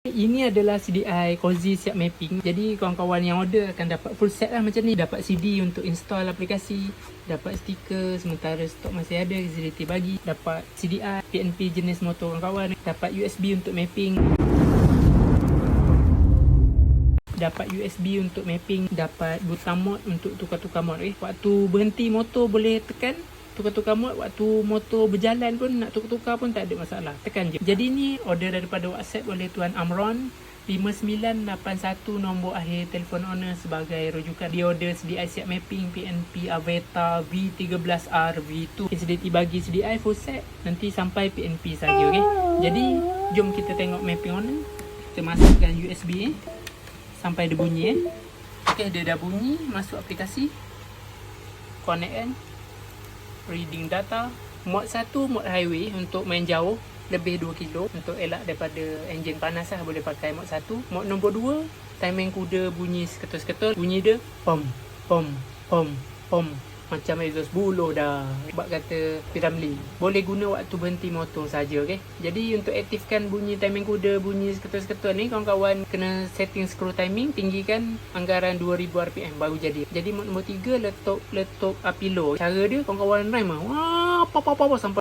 Ini adalah CDI Cozy siap mapping. Jadi kawan-kawan yang order akan dapat full set lah macam ni. Dapat CD untuk install aplikasi, dapat stiker sementara stok masih ada, facility bagi, dapat CDI, PNP jenis motor kawan-kawan, dapat USB untuk mapping, dapat USB untuk mapping, dapat butang mod untuk tukar-tukar mod. Waktu berhenti motor boleh tekan tukar-tukar mod, waktu motor berjalan pun nak tukar-tukar pun tak ada masalah, tekan je. Jadi ni order daripada WhatsApp oleh Tuan Amron 5981, nombor akhir telefon owner sebagai rujukan. Dia order CDI siap mapping PNP Aveta V13R V2. Facility bagi CDI full set, nanti sampai PNP saja. Okay? Jadi jom kita tengok mapping owner. Kita masukkan USB sampai dia bunyi. Okay, dia dah bunyi, masuk aplikasi, connect kan, reading data. Mod 1 mod highway untuk main jauh lebih 2 kilo, untuk elak daripada enjin panas lah, boleh pakai mod 1. Mod nombor 2 timing kuda bunyi seketul-seketul, bunyi dia pom pom pom pom, macam exhaust buluh dah. Sebab kata Piramli boleh guna waktu berhenti motor saja. Okay? Jadi untuk aktifkan bunyi timing kuda bunyi seketul-seketul ni, kawan-kawan kena setting screw timing, tinggikan anggaran 2000 rpm baru jadi. Jadi mod nombor 3 letup api low. Cara dia kawan-kawan rhyme lah, wah, sampai